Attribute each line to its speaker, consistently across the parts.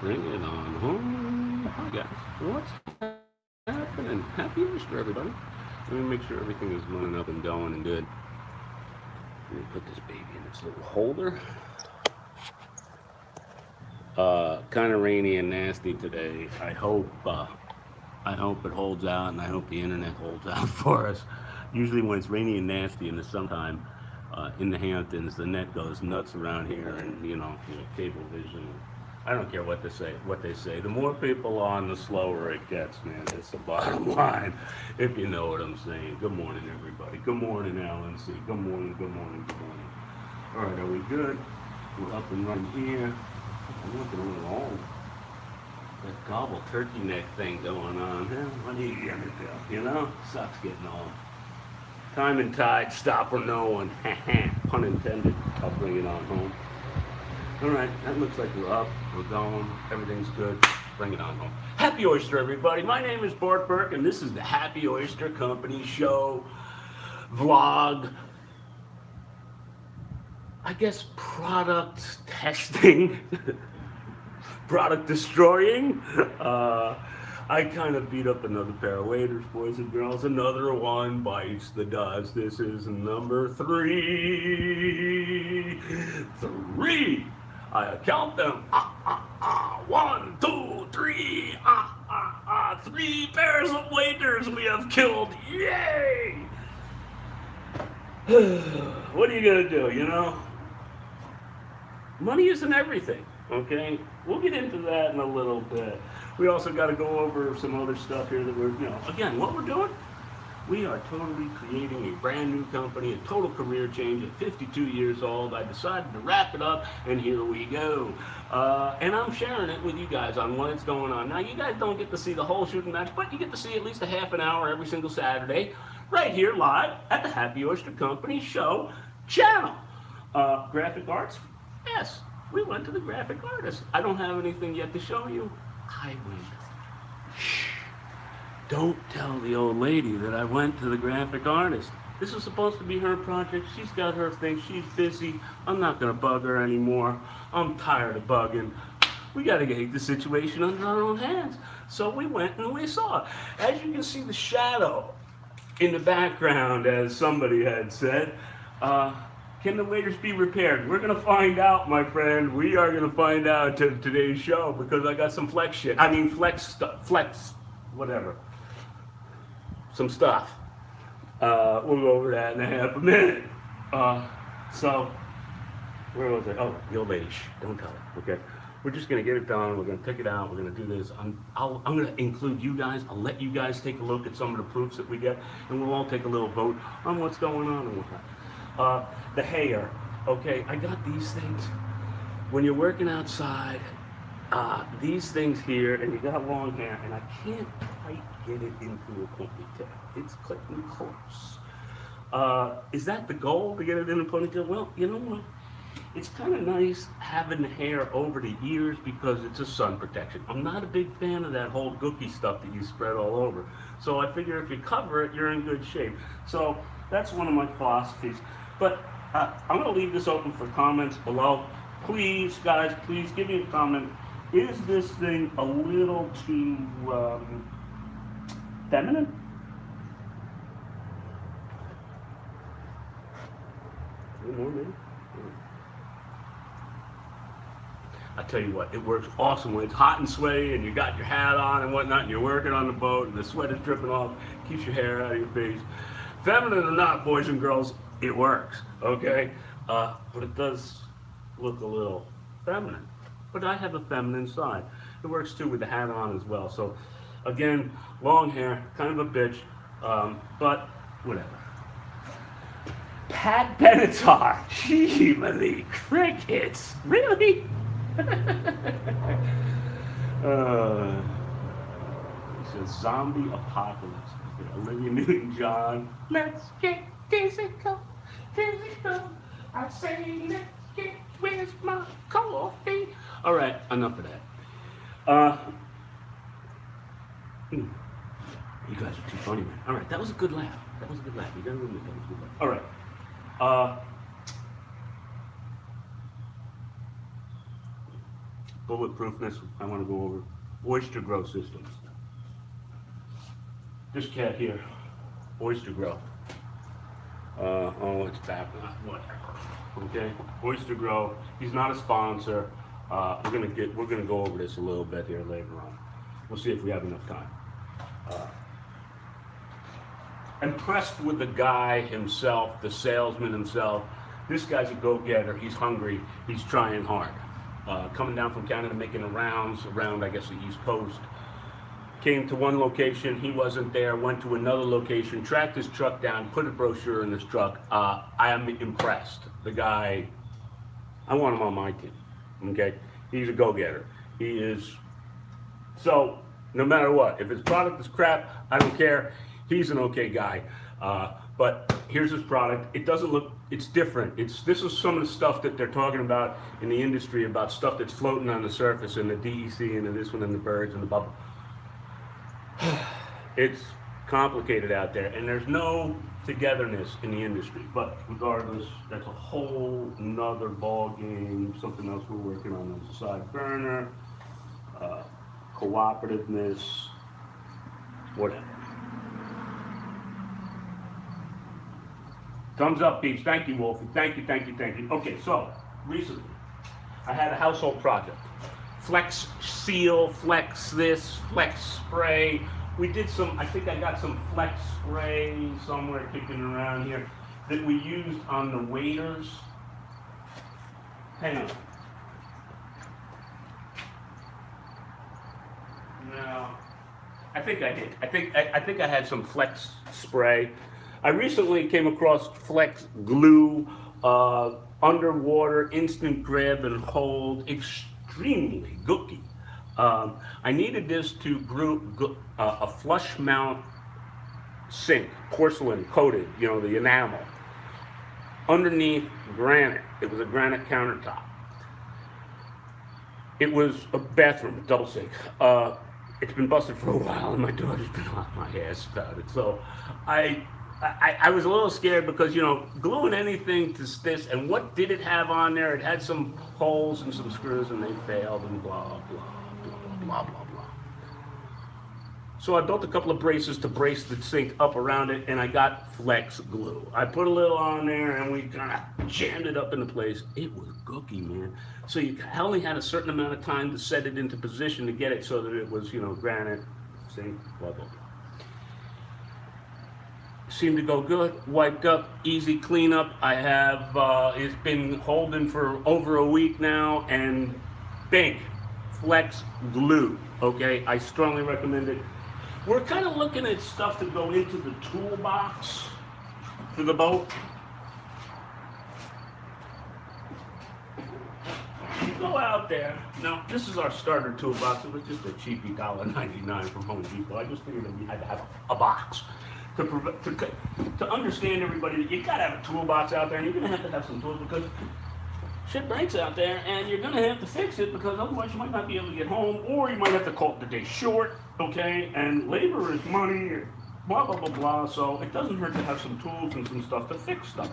Speaker 1: Bring it on home. Hi guys. What's happening? Happy Easter, everybody. Let me make sure everything is running up and going and good. Let me put this baby in its little holder. Kind of rainy and nasty today. I hope it holds out, and I hope the internet holds out for us. Usually, when it's rainy and nasty in the summertime, in the Hamptons, the net goes nuts around here, and cable vision. I don't care what they say. What they say. The more people on, the slower it gets, man. It's the bottom line, if you know what I'm saying. Good morning, everybody. Good morning, Alan C. Good morning. Good morning. Good morning. All right, are we good? We're up and running here. I'm looking a little old. That gobble turkey neck thing going on. Huh? What are you gonna do? Sucks getting old. Time and tide, stop or no one. Pun intended. I'll bring it on home. All right, that looks like we're up, we're going, everything's good. Bring it on home. Happy Oyster, everybody. My name is Bart Burke, and this is the Happy Oyster Company show, vlog, I guess product testing, product destroying. I kind of beat up another pair of waiters, boys and girls. Another one bites the dust. This is number three. Three. I count them. One, two, three. Three pairs of waiters we have killed. Yay! What are you gonna do? Money isn't everything, okay? We'll get into that in a little bit. We also got to go over some other stuff here that again, what we're doing, we are totally creating a brand new company, a total career change at 52 years old. I decided to wrap it up, and here we go. And I'm sharing it with you guys on what's going on. Now, you guys don't get to see the whole shooting match, but you get to see at least a half an hour every single Saturday, right here live at the Happy Oyster Company show channel. Graphic arts? Yes, we went to the graphic artist. I don't have anything yet to show you. I went. Shh. Don't tell the old lady that I went to the graphic artist. This is supposed to be her project. She's got her thing. She's busy. I'm not going to bug her anymore. I'm tired of bugging. We got to get the situation under our own hands. So we went and we saw. As you can see, the shadow in the background, as somebody had said, can the waiters be repaired? We're going to find out, my friend. We are going to find out today's show because I got some flex shit. I mean, flex stuff. Flex, whatever. Some stuff. We'll go over that in a half a minute. So, where was I? Oh, the old lady. Shh, don't tell her, okay? We're just going to get it done. We're going to take it out. We're going to do this. I'm going to include you guys. I'll let you guys take a look at some of the proofs that we get, and we'll all take a little vote on what's going on and whatnot. The hair, okay? I got these things. When you're working outside, these things here, and you got long hair, and I can't quite get it into a ponytail. It's clicking close. Is that the goal, to get it in a ponytail? Well, you know what? It's kind of nice having the hair over the ears because it's a sun protection. I'm not a big fan of that whole gookie stuff that you spread all over. So I figure if you cover it, you're in good shape. So that's one of my philosophies. But I'm going to leave this open for comments below. Please, guys, please give me a comment. Is this thing a little too feminine? A little more, maybe? I tell you what, it works awesome when it's hot and sweaty and you got your hat on and whatnot and you're working on the boat and the sweat is dripping off, keeps your hair out of your face. Feminine or not, boys and girls, it works, okay? But it does look a little feminine. But I have a feminine side. It works too with the hat on as well. So again, long hair, kind of a bitch, but whatever. Pat Benatar, gee, Malik, crickets, really? It's a zombie apocalypse. Olivia Newton-John. Let's get physical, physical. I say let's get, where's my coffee? All right, enough of that. You guys are too funny, man. All right, that was a good laugh. That was a good laugh. You gotta admit that was a good laugh. All right. bulletproofness, I want to go over Oyster Grow Systems. This cat here, Oyster Grow. Oh, it's back. Whatever. Okay, Oyster Grow. He's not a sponsor. We're gonna go over this a little bit here later on. We'll see if we have enough time. Impressed with the guy himself, the salesman himself. This guy's a go-getter. He's hungry. He's trying hard. Coming down from Canada, making the rounds around, I guess, the East Coast. Came to one location, he wasn't there, went to another location, tracked his truck down, put a brochure in his truck. I am impressed. The guy, I want him on my team, okay? He's a go-getter. He is, so no matter what, if his product is crap, I don't care. He's an okay guy. But here's his product. It doesn't look, it's different. This is some of the stuff that they're talking about in the industry, about stuff that's floating on the surface, and the DEC and this one and the birds and the bubble. It's complicated out there, and there's no togetherness in the industry. But regardless, that's a whole nother ball game. Something else we're working on as a side burner, cooperativeness, whatever. Thumbs up, peeps. Thank you, Wolfie. Thank you, thank you, thank you. Okay, so recently I had a household project. Flex Seal, Flex this, Flex Spray. We did some, I think I got some Flex Spray somewhere kicking around here that we used on the waders. Hang on. No, I think I did. I think I had some Flex Spray. I recently came across Flex Glue, underwater, instant grab and hold, extremely gooky. I needed this to glue a flush mount sink, porcelain coated, you know, the enamel, underneath granite. It was a granite countertop. It was a bathroom, a double sink. It's been busted for a while, and my daughter's been on my ass about it. So I was a little scared because, you know, gluing anything to this, and what did it have on there? It had some holes and some screws, and they failed, and blah, blah, blah, blah, blah, blah. So I built a couple of braces to brace the sink up around it, and I got Flex Glue. I put a little on there, and we kind of jammed it up into place. It was gooky, man. So I only had a certain amount of time to set it into position to get it so that it was, you know, granite, sink, blah, blah, blah. Seemed to go good, wiped up, easy cleanup. I have, it's been holding for over a week now, and big Flex Glue, okay? I strongly recommend it. We're kind of looking at stuff to go into the toolbox for the boat. You go out there, now this is our starter toolbox. It was just a cheapy $1.99 from Home Depot. I just figured that we had to have a box. To understand everybody that you gotta have a toolbox out there, and you're gonna have to have some tools because shit breaks out there, and you're gonna have to fix it because otherwise you might not be able to get home, or you might have to call the day short, okay? And labor is money, and blah, blah, blah, blah. So it doesn't hurt to have some tools and some stuff to fix stuff.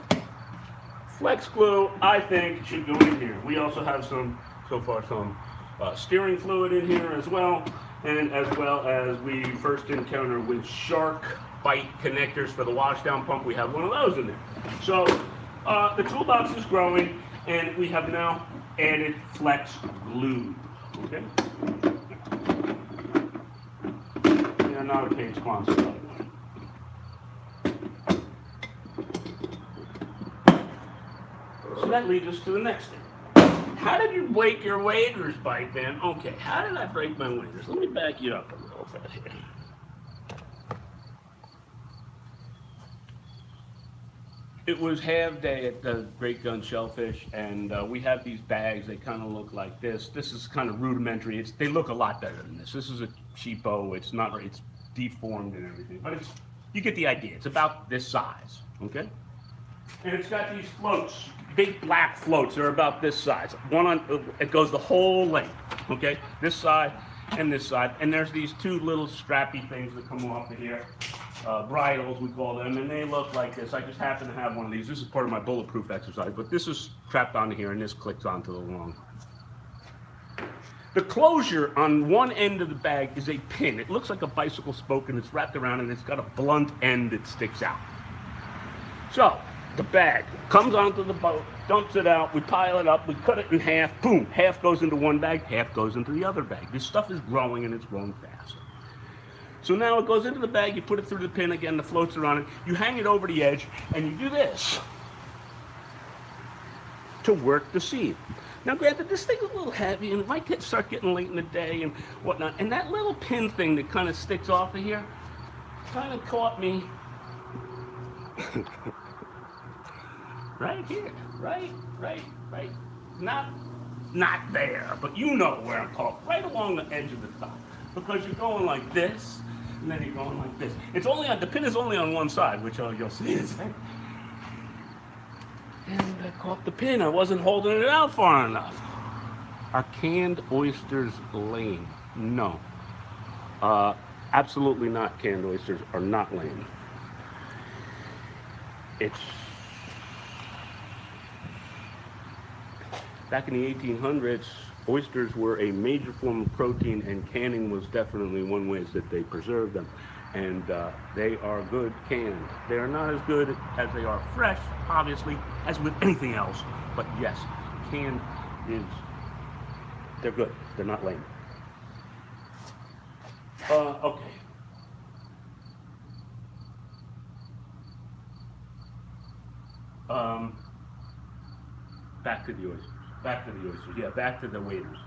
Speaker 1: Flex Glue, I think, should go in here. We also have some steering fluid in here as well, and as well as we first encounter with Shark Bite connectors for the washdown pump. We have one of those in there. So the toolbox is growing, and we have now added Flex Glue. Okay. We are not a paid sponsor, by the way. So that leads us to the next thing. How did you break your waders, Bite Man? Okay, how did I break my waders? Let me back you up a little bit here. It was half day at the Great Gun Shellfish, and we have these bags. They kind of look like this. This is kind of rudimentary. They look a lot better than this. This is a cheapo. It's not. It's deformed and everything, but you get the idea. It's about this size, okay? And it's got these floats, big black floats. They're about this size. It goes the whole length, okay? This side and this side, and there's these two little strappy things that come off of here. Bridles, we call them, and they look like this. I just happen to have one of these. This is part of my bulletproof exercise, but this is strapped onto here, and this clicks onto the long. The closure on one end of the bag is a pin. It looks like a bicycle spoke and it's wrapped around and it's got a blunt end that sticks out. So the bag comes onto the boat, dumps it out, we pile it up, we cut it in half, boom, half goes into one bag, half goes into the other bag. This stuff is growing and it's growing fast. So now it goes into the bag, you put it through the pin again, the floats are on it, you hang it over the edge, and you do this to work the seed. Now granted, this thing's a little heavy and it might start getting late in the day and whatnot, and that little pin thing that kind of sticks off of here kind of caught me right here, right, not there, but you know where I'm talking, right along the edge of the top, because you're going like this, and then you're going like this. It's only on, the pin is only on one side, which you'll see in a second. And I caught the pin. I wasn't holding it out far enough. Are canned oysters lame? No. Absolutely not. Canned oysters are not lame. It's back in the 1800s, oysters were a major form of protein, and canning was definitely one way that they preserved them. And they are good canned. They are not as good as they are fresh, obviously, as with anything else. But yes, canned is, they're good. They're not lame. Okay. Back to the oysters. Back to the oysters. Yeah, back to the waiters.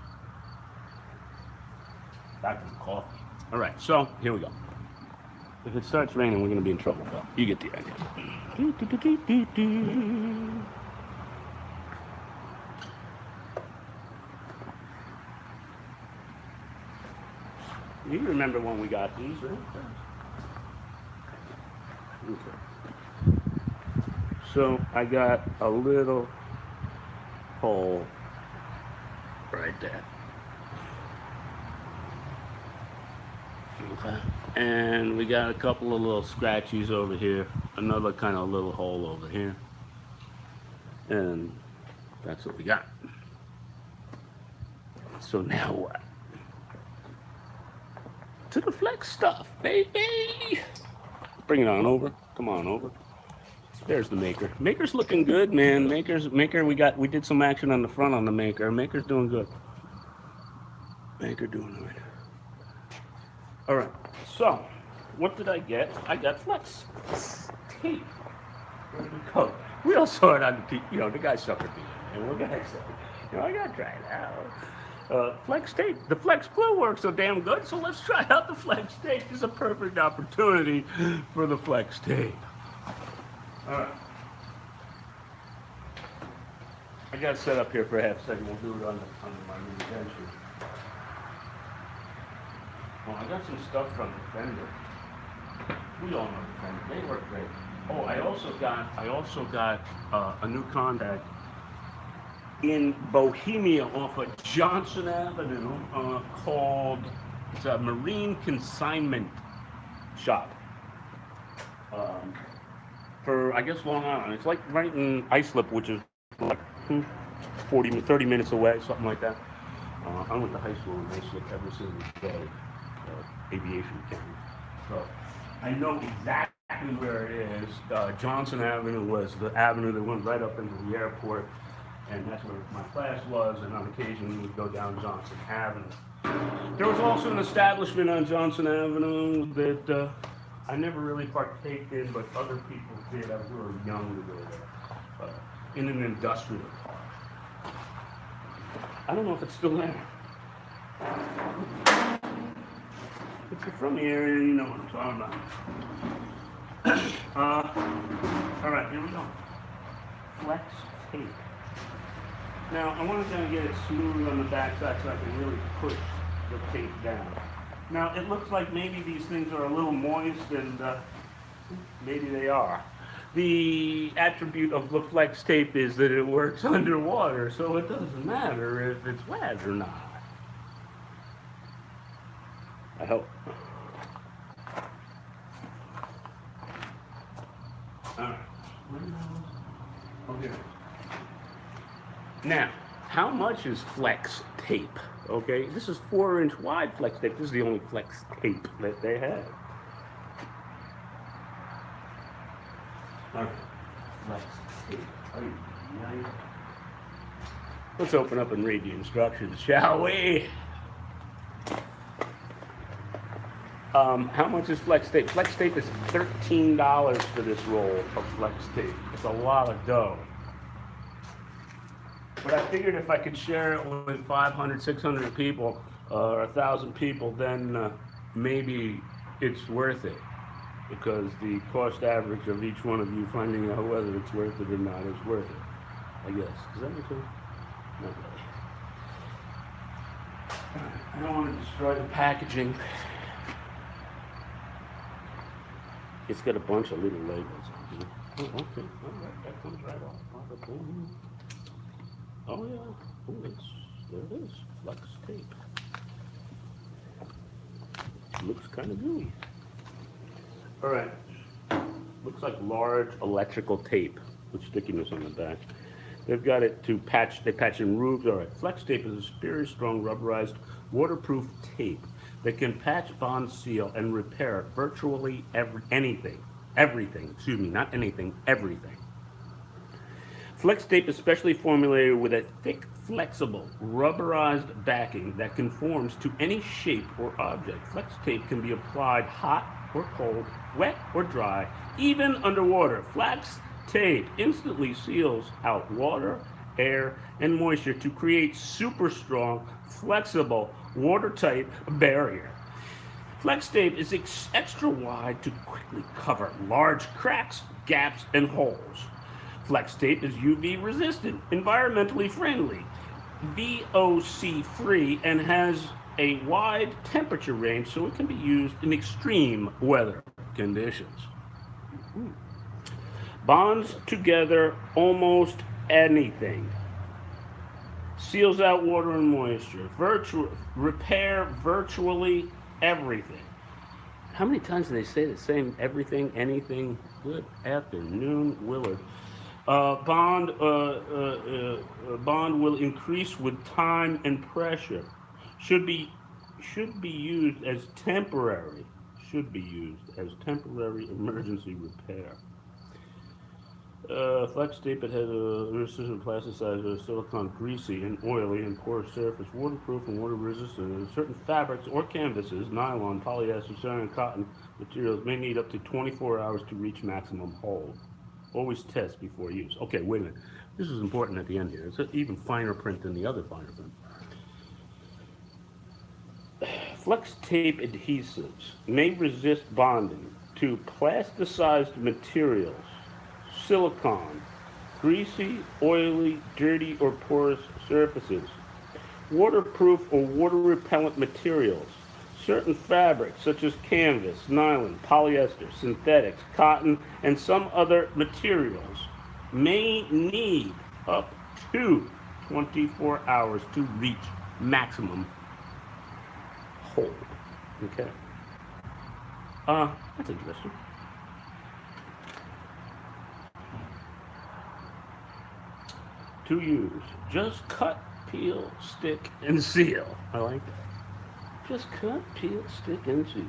Speaker 1: Back to the coffee. All right, so here we go. If it starts raining, we're going to be in trouble, Phil. You get the idea. You remember when we got these, right? Okay. So I got a little hole right there. Okay. And we got a couple of little scratchies over here, another kind of little hole over here, and that's what we got. So now what? To the flex stuff, baby. Bring it on over. Come on over. There's the maker. Maker's looking good, man. Maker. We did some action on the front on the maker. Maker's doing good. Maker doing good. All right, so what did I get? I got flex tape. There we go. We all saw it on the, the guy suckered me, and what can I say? I gotta try it out. Flex tape. The flex glue works so damn good, so let's try out the flex tape. This is a perfect opportunity for the flex tape. All right. I got it set up here for a half second. We'll do it on my new adventure. Well, I got some stuff from Defender. We all know Defender. They work great. Oh, I also got a new contact in Bohemia off of Johnson Avenue called, it's a marine consignment shop. For, I guess, Long Island. It's like right in Islip, which is like 30 minutes away, something like that. I went to high school in Islip every single day. Aviation academy. So I know exactly where it is. Johnson Avenue was the avenue that went right up into the airport, and that's where my class was, and on occasion we would go down Johnson Avenue. There was also an establishment on Johnson Avenue that I never really partaked in, but other people did. I was really young to go there. In an industrial park. I don't know if it's still there. If you're from the area, you know what I'm talking about. All right, here we go. Flex tape. Now, I want to kind of get it smooth on the backside so I can really push the tape down. Now, it looks like maybe these things are a little moist, and maybe they are. The attribute of the flex tape is that it works underwater, so it doesn't matter if it's wet or not. I hope. Alright. Okay. Now, how much is flex tape? Okay, this is 4-inch wide flex tape. This is the only flex tape that they have. All right, flex tape. Nice. Let's open up and read the instructions, shall we? How much is flex tape? Flex tape is $13 for this roll of flex tape. It's a lot of dough. But I figured if I could share it with 500, 600 people or 1,000 people, then maybe it's worth it. Because the cost average of each one of you finding out whether it's worth it or not is worth it, I guess. Does that make sense? Not really. I don't want to destroy the packaging. It's got a bunch of little labels on it. Oh, okay. All right. That comes right off. Oh, yeah. Oh, there it is. Flex tape. Looks kind of gooey. All right. Looks like large electrical tape with stickiness on the back. They've got it to patch. They patch in roofs. All right. Flex tape is a superior strong rubberized waterproof tape that can patch, bond, seal, and repair virtually anything. Everything. Excuse me, not anything. Everything. Flex tape is specially formulated with a thick, flexible, rubberized backing that conforms to any shape or object. Flex tape can be applied hot or cold, wet or dry, even underwater. Flex tape instantly seals out water, air, and moisture to create super strong, flexible, watertight barrier. Flex tape is extra wide to quickly cover large cracks, gaps, and holes. Flex tape is UV resistant, environmentally friendly, VOC free, and has a wide temperature range so it can be used in extreme weather conditions. Bonds together almost anything. Seals out water and moisture. Repair virtually everything. How many times do they say the same everything, anything? Good afternoon, Willard. Bond will increase with time and pressure. Should be used as temporary. Should be used as temporary emergency repair. Flex tape, it has a resistant plasticized silicone, greasy and oily and porous surface, waterproof and water resistant. Certain fabrics or canvases, nylon, polyester, satin, cotton materials may need up to 24 hours to reach maximum hold. Always test before use. Okay, wait a minute. This is important at the end here. It's an even finer print than the other finer print. Flex tape adhesives may resist bonding to plasticized materials, silicone, greasy, oily, dirty, or porous surfaces, waterproof or water repellent materials, certain fabrics such as canvas, nylon, polyester, synthetics, cotton, and some other materials may need up to 24 hours to reach maximum hold. Okay. That's interesting. To use, just cut, peel, stick, and seal. I like that. Just cut, peel, stick, and seal.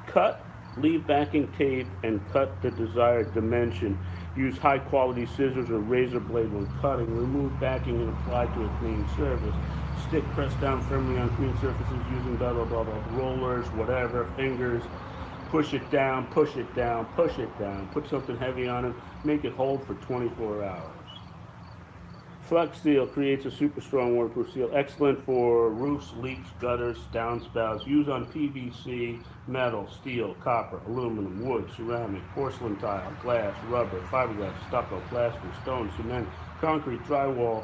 Speaker 1: Cut, leave backing tape, and cut the desired dimension. Use high quality scissors or razor blade when cutting. Remove backing and apply to a clean surface. Stick, press down firmly on clean surfaces using blah blah blah blah rollers, whatever, fingers. Push it down, push it down, push it down. Put something heavy on it. Make it hold for 24 hours. Flex seal creates a super strong waterproof seal, excellent for roofs, leaks, gutters, downspouts. Used on PVC, metal, steel, copper, aluminum, wood, ceramic, porcelain tile, glass, rubber, fiberglass, stucco, plaster, stone, cement, concrete, drywall,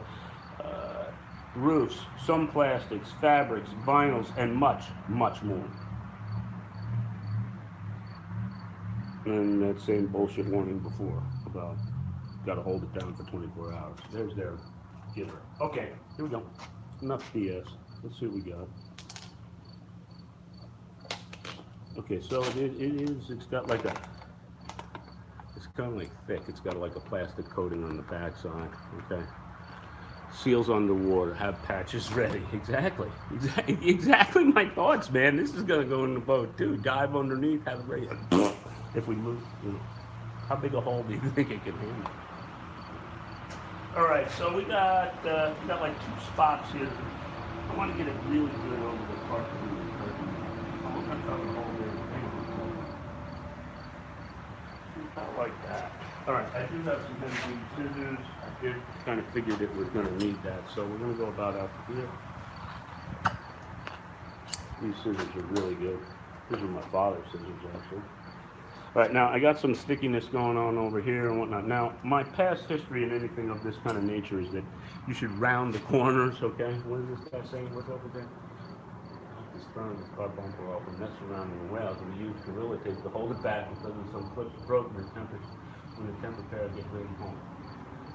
Speaker 1: roofs, some plastics, fabrics, vinyls, and much, much more. And that same bullshit warning before about got to hold it down for 24 hours. There's their giver. Okay, here we go. Enough BS. Let's see what we got. Okay, so it is, it's got like a, it's kind of like thick. It's got like a plastic coating on the back side. Okay. Seals underwater, have patches ready. Exactly. Exactly my thoughts, man. This is gonna go in the boat too. Dive underneath, have it ready. If we lose, you know, how big a hole do you think it can handle? All right, so we got like two spots here. I want to get it really good over the part that we were cutting. I'm gonna cover the whole bit. Kind of like that. All right, I do have some heavy scissors. I did kind of figured it was going to need that, so we're going to go about out here. These scissors are really good. These are my father's scissors, actually. All right, now I got some stickiness going on over here and whatnot. Now, my past history in anything of this kind of nature is that you should round the corners, okay? What is this guy saying? What's over there? He's throwing his car bumper off and messing around in the rails, and we use Gorilla Tape to hold it back because of some clips broken when the temper pair gets ready home.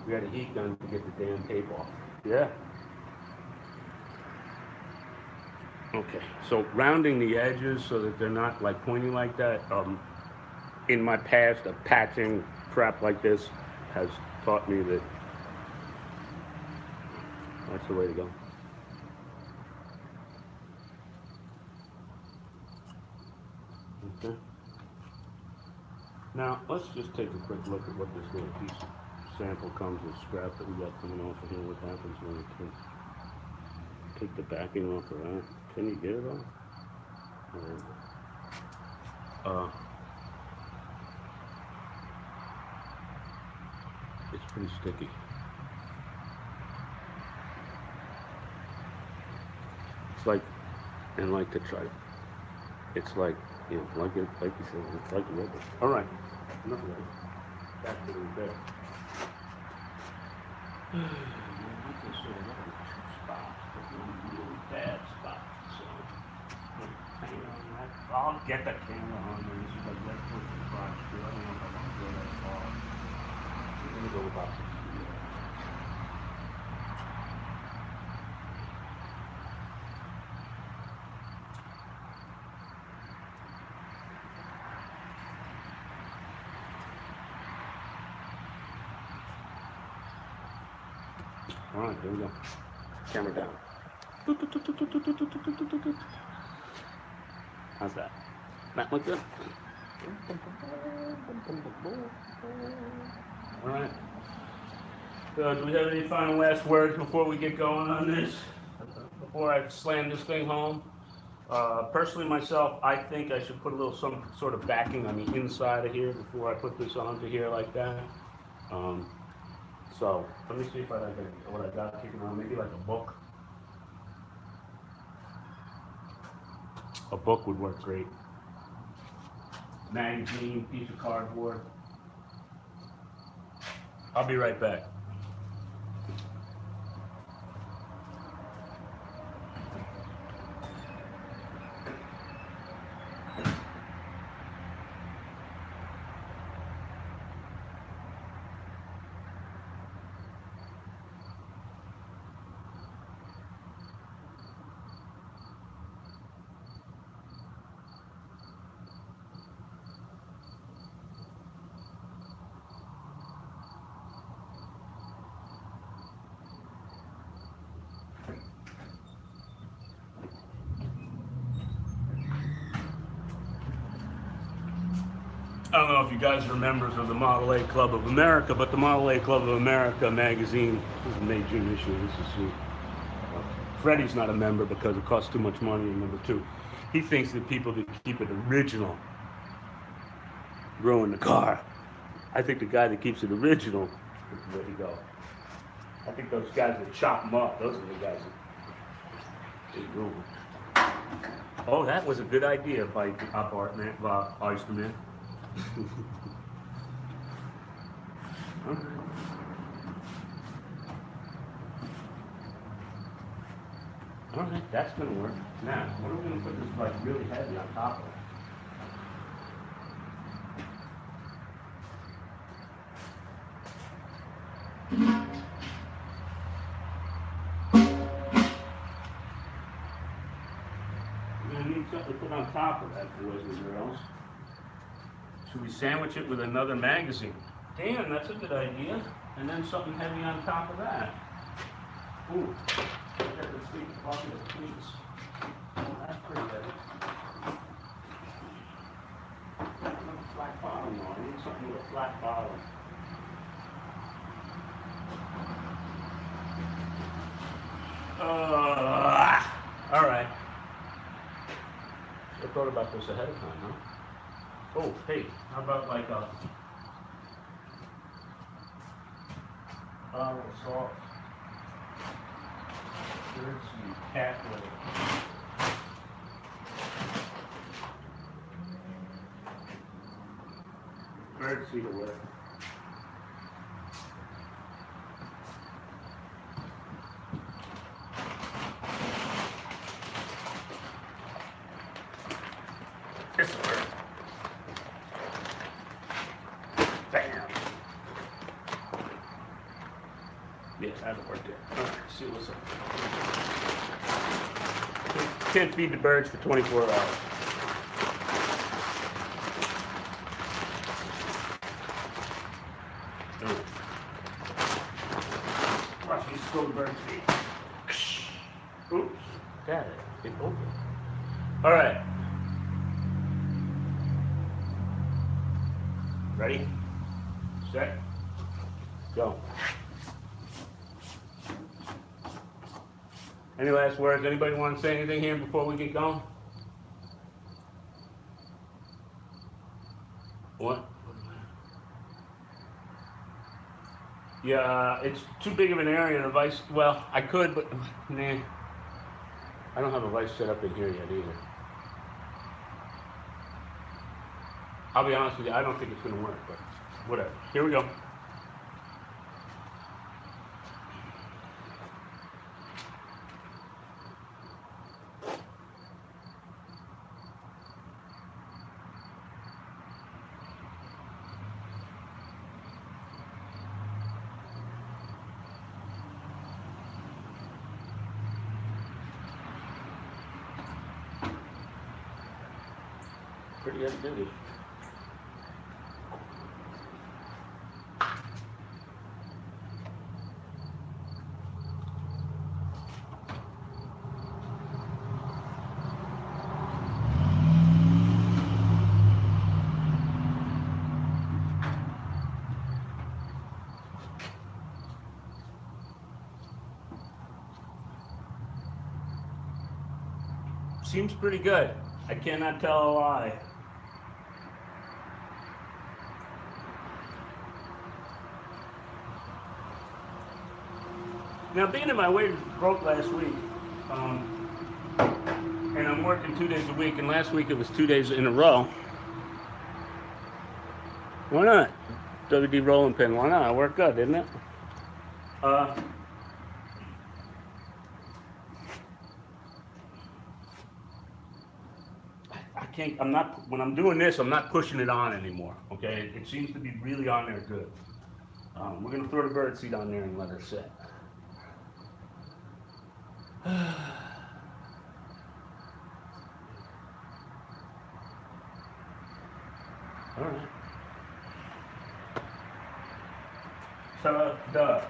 Speaker 1: We had a heat gun to get the damn tape off. Yeah. Okay, so rounding the edges so that they're not like pointy like that. In my past, of patching crap like this has taught me that that's the way to go. Okay. Now, let's just take a quick look at what this little piece of sample comes with scrap that we got coming off of here. What happens when we can take the backing off of that? Can you get it off? It's pretty sticky. It's like, and like to try to, it's like, you know, like you said, it's like rubber. All right, enough of that. Back to the bed. This is sort of like two spots, but one really bad spot. So, hang on that. I'll get the camera on there. This is like right towards the crotch too. I don't know if I want to go that far. I'm gonna go about 6 feet. All right, there we go. Camera down. How's that? That look good? All right. So, do we have any final last words before we get going on this? Before I slam this thing home? Personally, myself, I think I should put a little some sort of backing on the inside of here before I put this onto here like that. So let me see if I can what I got kicking on. Maybe like a book. A book would work great. Magazine, piece of cardboard. I'll be right back. I don't know if you guys are members of the Model A Club of America, but the Model A Club of America magazine, this is a May June issue. This is Freddie's not a member because it costs too much money. And number two, he thinks that people that keep it original ruin the car. I think the guy that keeps it original is the way to go. I think those guys that chop them up, those are the guys that ruin. Oh, that was a good idea by Oysterman. Okay. All right, that's gonna work. Now, what are we gonna put this like really heavy on top of it? We're gonna need something to put on top of that, boys and girls. Should we sandwich it with another magazine? Damn, that's a good idea. And then something heavy on top of that. Ooh, look at this big bucket of peas. Oh, that's pretty heavy. Flat bottom though. I need something with a flat bottom. All right. I thought about this ahead of time, huh? Oh, hey, how about like a bottle of salt? Here's some cat litter. Birdseed litter. This will work. Bam. Yeah, that'll work there. All right, see what's up. Can't feed the birds for 24 hours. Watch me scroll the bird's feet. Oops. Got it. It opened. All right. Ready? Set? Go. Any last words? Anybody want to say anything here before we get going? What? Yeah, it's too big of an area and a vice. Well, I could, but nah. I don't have a vice set up in here yet either. I'll be honest with you, I don't think it's going to work, but whatever. Here we go. Pretty heavy duty. Seems pretty good. I cannot tell a lie. Now, being that my weight broke last week, and I'm working 2 days a week, and last week it was 2 days in a row. Why not? WD rolling pin, why not? It worked good, didn't it? I'm not, when I'm doing this, I'm not pushing it on anymore, okay? It seems to be really on there good. We're gonna throw the bird seed on there and let her sit. All right. Ta-da.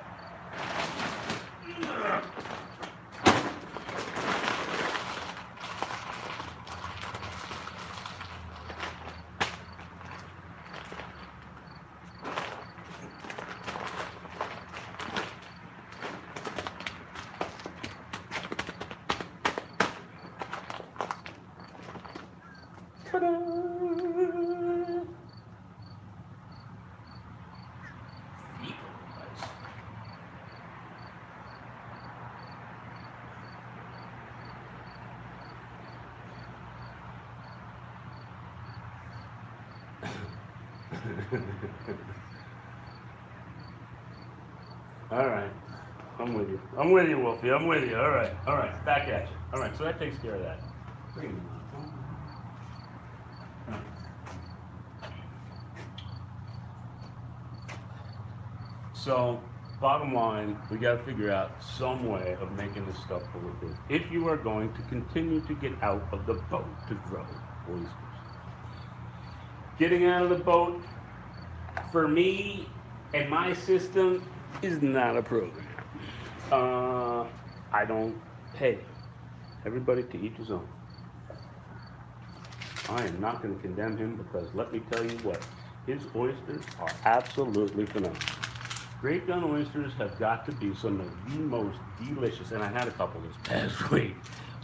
Speaker 1: All right. I'm with you. I'm with you, Wolfie. I'm with you. All right. All right. Back at you. All right. So that takes care of that. So, bottom line, we got to figure out some way of making this stuff bulletproof. If you are going to continue to get out of the boat to grow oysters. Getting out of the boat, for me and my system, is not a program. I don't pay. Everybody to each his own. I am not going to condemn him because let me tell you what, his oysters are absolutely phenomenal. Great Gun oysters have got to be some of the most delicious, and I had a couple this past week.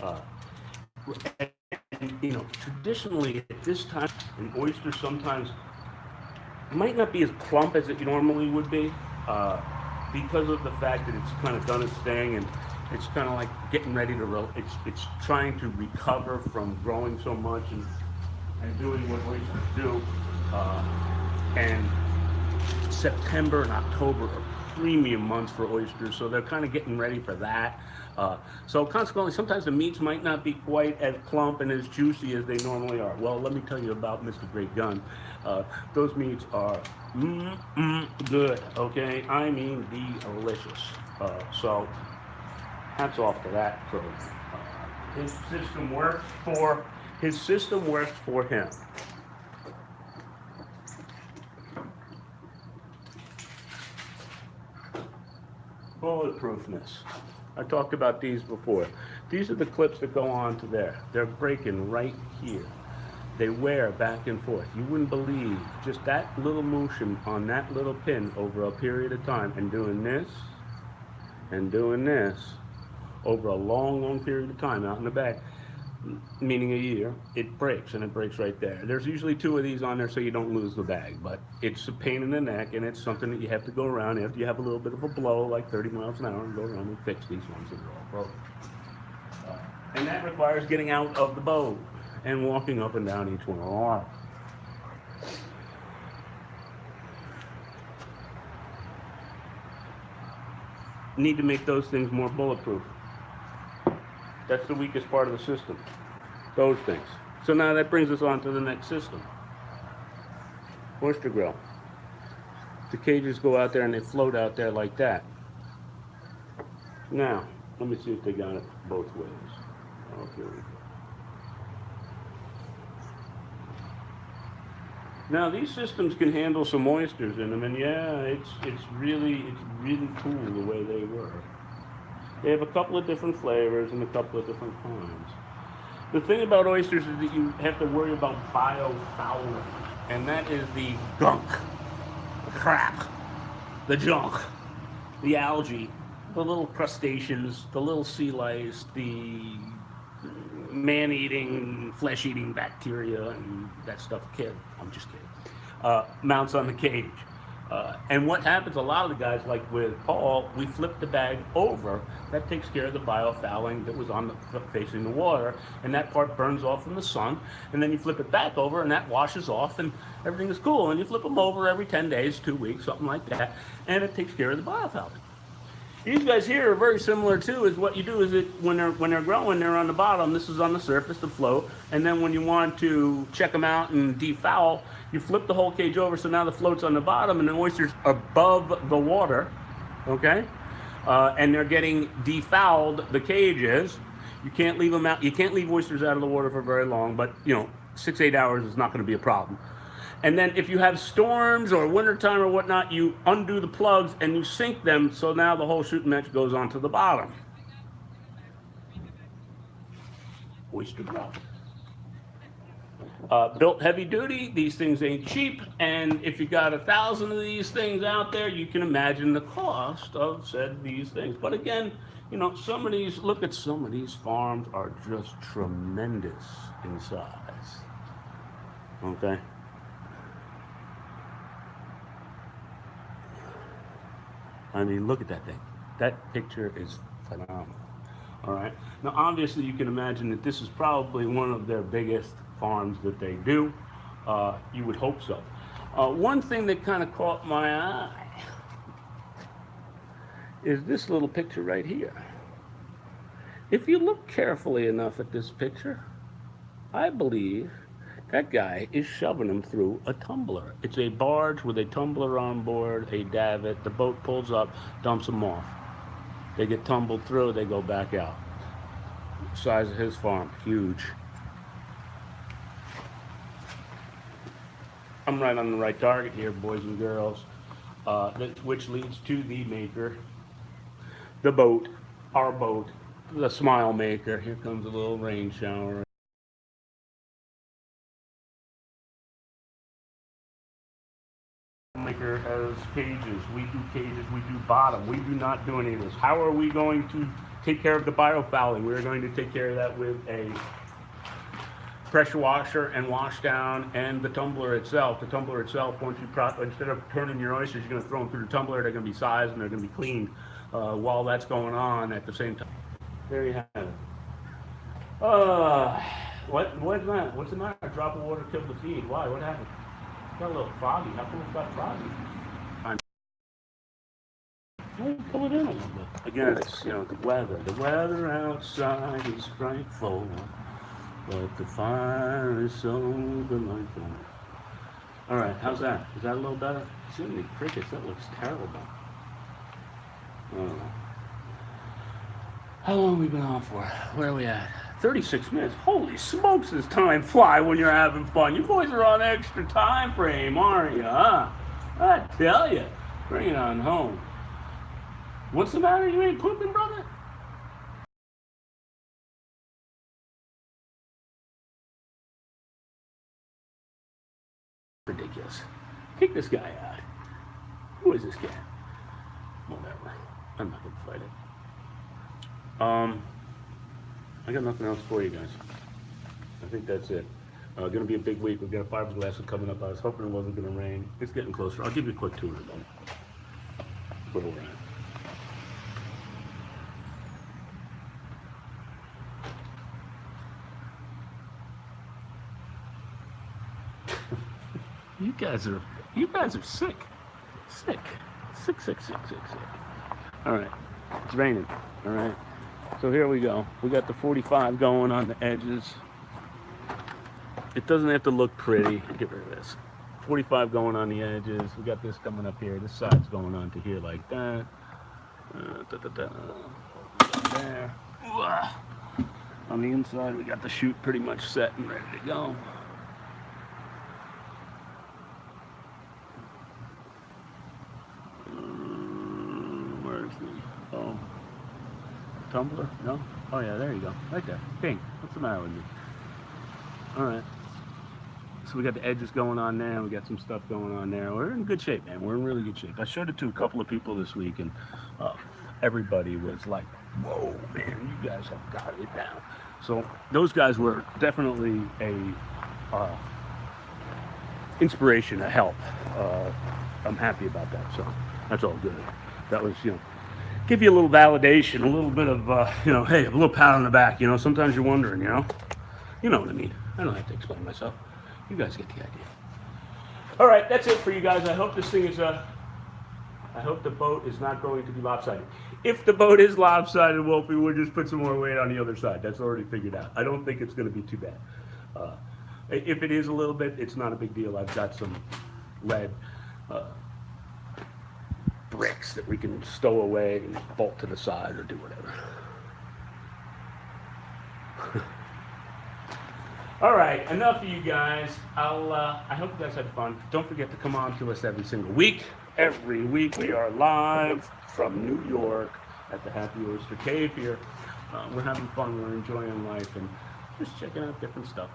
Speaker 1: Uh, and, traditionally at this time, an oyster sometimes might not be as plump as it normally would be because of the fact that it's kind of done its thing and it's kind of like getting ready to it's trying to recover from growing so much and doing what oysters do. And September and October are premium months for oysters, so they're kind of getting ready for that. So consequently, sometimes the meats might not be quite as plump and as juicy as they normally are. Well, let me tell you about Mr. Great Gun. Those meats are good, okay? I mean delicious. So hats off to that crew. His system worked for him. Bulletproofness. I talked about these before. These are the clips that go on to there. They're breaking right here. They wear back and forth. You wouldn't believe just that little motion on that little pin over a period of time and doing this over a long, long period of time out in the back, meaning a year, it breaks, and it breaks right there. There's usually 2 of these on there so you don't lose the bag, but it's a pain in the neck, and it's something that you have to go around after you have a little bit of a blow, like 30 miles an hour, and go around and fix these ones that are all broken. And that requires getting out of the boat and walking up and down each one of them. Need to make those things more bulletproof. That's the weakest part of the system. Those things. So now that brings us on to the next system. Oyster grill. The cages go out there and they float out there like that. Now, let me see if they got it both ways. Oh, here we go. Now these systems can handle some oysters in them, and yeah, it's really cool the way they work. They have a couple of different flavors and a couple of different kinds. The thing about oysters is that you have to worry about biofouling, and that is the gunk, the crap, the junk, the algae, the little crustaceans, the little sea lice, the man-eating, flesh-eating bacteria, and that stuff. I'm just kidding. Mounts on the cage. And what happens, a lot of the guys, like with Paul, we flip the bag over. That takes care of the biofouling that was on facing the water, and that part burns off from the sun. And then you flip it back over, and that washes off, and everything is cool. And you flip them over every 10 days, 2 weeks, something like that, and it takes care of the biofouling. These guys here are very similar too. Is what you do is when they're growing, they're on the bottom. This is on the surface, the float. And then when you want to check them out and defoul, you flip the whole cage over. So now the float's on the bottom, and the oyster's above the water. Okay, and they're getting defouled. The cage is. You can't leave them out. You can't leave oysters out of the water for very long. But 6-8 hours is not going to be a problem. And then if you have storms or wintertime or whatnot, you undo the plugs and you sink them, so now the whole shooting match goes onto the bottom. Oyster grill. Built heavy duty, these things ain't cheap, and if you got 1,000 of these things out there, you can imagine the cost of these things. But again, some of these farms are just tremendous in size. Okay? I mean, look at that thing. That picture is phenomenal. All right. Now, obviously, you can imagine that this is probably one of their biggest farms that they do. You would hope so. One thing that kind of caught my eye is this little picture right here. If you look carefully enough at this picture, I believe that guy is shoving them through a tumbler. It's a barge with a tumbler on board, a davit. The boat pulls up, dumps them off. They get tumbled through, they go back out. Size of his farm, huge. I'm right on the right target here, boys and girls, which leads to the maker. the boat, our boat, the Smile Maker. Here comes a little rain shower. Maker has cages. We do cages. We do bottom. We do not do any of this. How are we going to take care of the biofouling? We're going to take care of that with a pressure washer and wash down, and the tumbler itself. The tumbler itself, once you instead of turning your oysters, you're going to throw them through the tumbler. They're going to be sized and they're going to be cleaned while that's going on at the same time. There you have it. What's that? What's the matter? A drop of water killed the feed. Why? What happened? It got a little froggy. How come it got froggy? Pull it in a little bit. Again, it's the weather. The weather outside is frightful, but the fire is so delightful. All right, how's that? Is that a little better? So many crickets. That looks terrible. How long have we been on for? Where are we at? 36 minutes. Holy smokes, does time fly when you're having fun. You boys are on extra time frame, aren't you, huh? I tell you. Bring it on home. What's the matter? You ain't pooping, brother? Ridiculous. Kick this guy out. Who is this guy? Whatever. I'm not gonna fight it. I got nothing else for you guys. I think that's it. Gonna be a big week. We've got a fiberglass coming up. I was hoping it wasn't gonna rain. It's getting closer. I'll give you a quick tour of where we're at. You guys are sick. Sick. Sick. All right. It's raining. All right. So here we go. We got the 45 going on the edges. It doesn't have to look pretty. Get rid of this. 45 going on the edges. We got this coming up here. This side's going on to here like that. There. On the inside, we got the chute pretty much set and ready to go. Oh, tumbler? No? Oh yeah, there you go. Right there. Pink. What's the matter with you? Alright. So we got the edges going on there. We got some stuff going on there. We're in good shape, man. We're in really good shape. I showed it to a couple of people this week, and everybody was like, whoa, man, you guys have got it down. So those guys were definitely a inspiration, a help. I'm happy about that. So that's all good. That was, give you a little validation, a little bit of, hey, a little pat on the back. Sometimes you're wondering, you know what I mean. I don't have to explain myself. You guys get the idea. All right, that's it for you guys. I hope this thing is, I hope the boat is not going to be lopsided. If the boat is lopsided, Wolfie, we'll just put some more weight on the other side. That's already figured out. I don't think it's going to be too bad. If it is a little bit, it's not a big deal. I've got some lead bricks that we can stow away and bolt to the side or do whatever. All right, enough of you guys. I hope you guys had fun. Don't forget to come on to us every single week. Every week we are live from New York at the Happy Oyster Cave here. We're having fun. We're enjoying life and just checking out different stuff.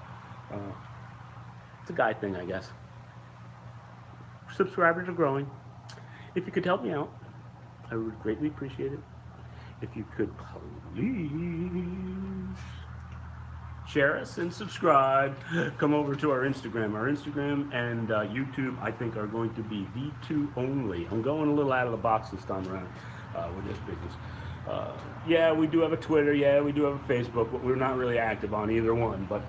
Speaker 1: It's a guy thing, I guess. Subscribers are growing. If you could help me out, I would greatly appreciate it. If you could please share us and subscribe. Come over to our Instagram. Our Instagram and YouTube, I think, are going to be the two only. I'm going a little out of the box this time around with this business. Yeah, we do have a Twitter. Yeah, we do have a Facebook, but we're not really active on either one. But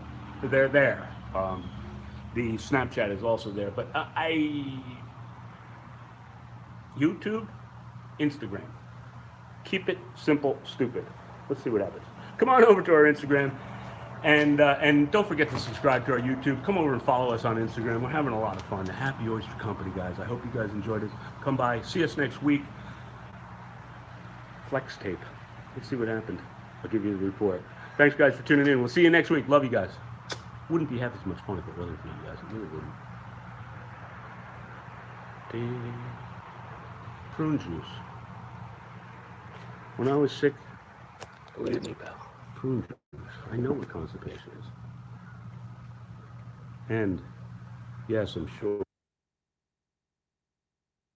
Speaker 1: they're there. The Snapchat is also there. But YouTube, Instagram. Keep it simple, stupid. Let's see what happens. Come on over to our Instagram. And don't forget to subscribe to our YouTube. Come over and follow us on Instagram. We're having a lot of fun. The Happy Oyster Company, guys. I hope you guys enjoyed it. Come by. See us next week. Flex tape. Let's see what happened. I'll give you the report. Thanks, guys, for tuning in. We'll see you next week. Love you guys. Wouldn't be half as much fun if it wasn't for you guys. It really wouldn't. Prune juice. When I was sick,
Speaker 2: Believe me, pal.
Speaker 1: prune juice. I know what constipation is. And yes, I'm sure